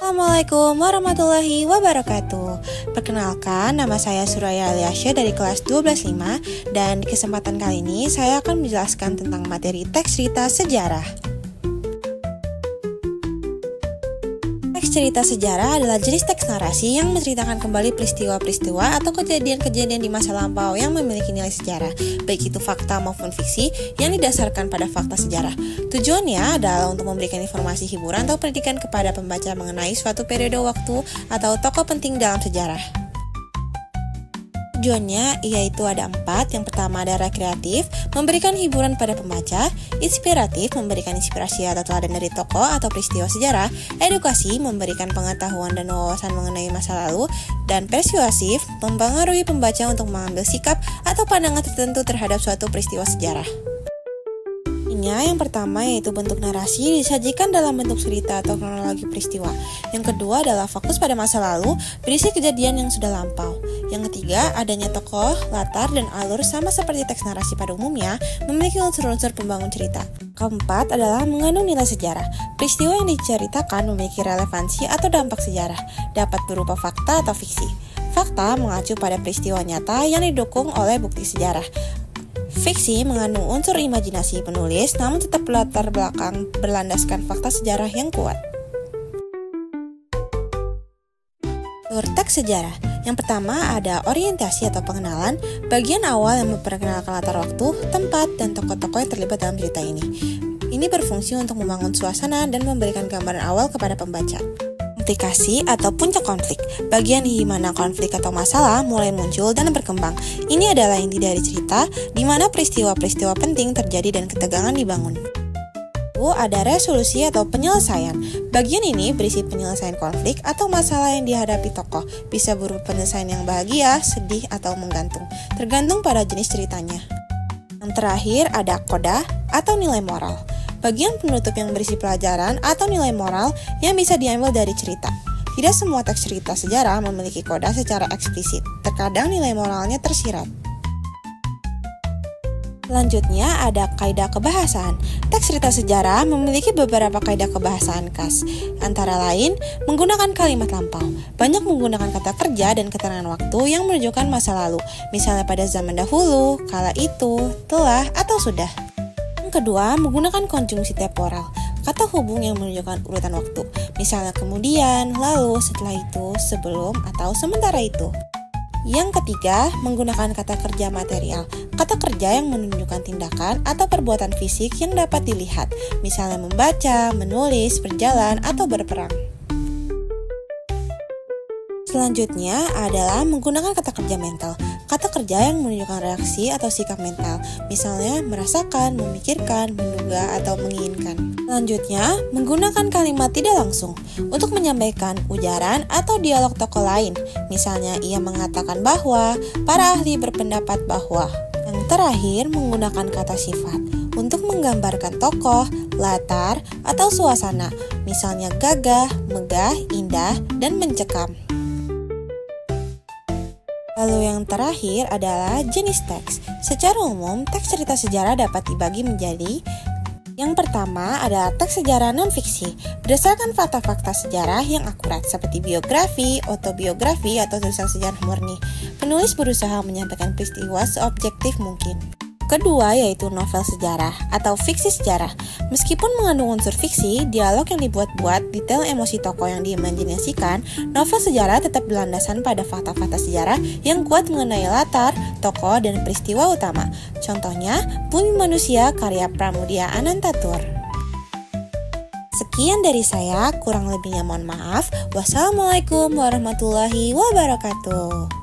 Assalamualaikum warahmatullahi wabarakatuh. Perkenalkan, nama saya Suraya Aliasya dari kelas 12.5 dan di kesempatan kali ini saya akan menjelaskan tentang materi teks cerita sejarah. Teks cerita sejarah adalah jenis teks narasi yang menceritakan kembali peristiwa-peristiwa atau kejadian-kejadian di masa lampau yang memiliki nilai sejarah, baik itu fakta maupun fiksi yang didasarkan pada fakta sejarah. Tujuannya adalah untuk memberikan informasi hiburan atau pendidikan kepada pembaca mengenai suatu periode waktu atau tokoh penting dalam sejarah. Tujuannya yaitu ada 4. Yang pertama ada rekreatif, memberikan hiburan pada pembaca; inspiratif, memberikan inspirasi atau teladan dari tokoh atau peristiwa sejarah; edukasi, memberikan pengetahuan dan wawasan mengenai masa lalu; dan persuasif, mempengaruhi pembaca untuk mengambil sikap atau pandangan tertentu terhadap suatu peristiwa sejarah. Yang pertama yaitu bentuk narasi disajikan dalam bentuk cerita atau kronologi peristiwa. Yang kedua adalah fokus pada masa lalu, berisi kejadian yang sudah lampau. Yang ketiga, adanya tokoh, latar, dan alur sama seperti teks narasi pada umumnya, memiliki unsur-unsur pembangun cerita. Keempat adalah mengandung nilai sejarah. Peristiwa yang diceritakan memiliki relevansi atau dampak sejarah, dapat berupa fakta atau fiksi. Fakta mengacu pada peristiwa nyata yang didukung oleh bukti sejarah. Fiksi mengandung unsur imajinasi penulis, namun tetap latar belakang berlandaskan fakta sejarah yang kuat. Teks sejarah. Yang pertama ada orientasi atau pengenalan, bagian awal yang memperkenalkan latar waktu, tempat, dan tokoh-tokoh yang terlibat dalam cerita ini. Ini berfungsi untuk membangun suasana dan memberikan gambaran awal kepada pembaca. Implikasi atau puncak konflik, bagian di mana konflik atau masalah mulai muncul dan berkembang. Ini adalah inti dari cerita, di mana peristiwa-peristiwa penting terjadi dan ketegangan dibangun. Ada resolusi atau penyelesaian. Bagian ini berisi penyelesaian konflik atau masalah yang dihadapi tokoh. Bisa berupa penyelesaian yang bahagia, sedih, atau menggantung, tergantung pada jenis ceritanya. Yang terakhir ada koda atau nilai moral. Bagian penutup yang berisi pelajaran atau nilai moral yang bisa diambil dari cerita. Tidak semua teks cerita sejarah memiliki koda secara eksplisit. Terkadang nilai moralnya tersirat. Selanjutnya ada kaidah kebahasaan. Teks cerita sejarah memiliki beberapa kaidah kebahasaan khas. Antara lain, menggunakan kalimat lampau. Banyak menggunakan kata kerja dan keterangan waktu yang menunjukkan masa lalu. Misalnya pada zaman dahulu, kala itu, telah, atau sudah. Kedua, menggunakan konjungsi temporal, kata hubung yang menunjukkan urutan waktu, misalnya kemudian, lalu, setelah itu, sebelum, atau sementara itu. Yang ketiga, menggunakan kata kerja material, kata kerja yang menunjukkan tindakan atau perbuatan fisik yang dapat dilihat, misalnya membaca, menulis, berjalan, atau berperang. Selanjutnya adalah menggunakan kata kerja mental, kata kerja yang menunjukkan reaksi atau sikap mental, misalnya merasakan, memikirkan, menduga, atau menginginkan. Selanjutnya, menggunakan kalimat tidak langsung untuk menyampaikan ujaran atau dialog tokoh lain, misalnya ia mengatakan bahwa, para ahli berpendapat bahwa. Yang terakhir, menggunakan kata sifat untuk menggambarkan tokoh, latar, atau suasana, misalnya gagah, megah, indah, dan mencekam. Lalu yang terakhir adalah jenis teks. Secara umum, teks cerita sejarah dapat dibagi menjadi: yang pertama adalah teks sejarah non-fiksi, berdasarkan fakta-fakta sejarah yang akurat seperti biografi, autobiografi, atau tulisan sejarah murni. Penulis berusaha menyampaikan peristiwa seobjektif mungkin. Kedua yaitu novel sejarah atau fiksi sejarah. Meskipun mengandung unsur fiksi, dialog yang dibuat-buat, detail emosi tokoh yang diimajinasikan, novel sejarah tetap berlandasan pada fakta-fakta sejarah yang kuat mengenai latar, tokoh, dan peristiwa utama. Contohnya, Bumi Manusia karya Pramudia Anantatur. Sekian dari saya, kurang lebihnya mohon maaf. Wassalamualaikum warahmatullahi wabarakatuh.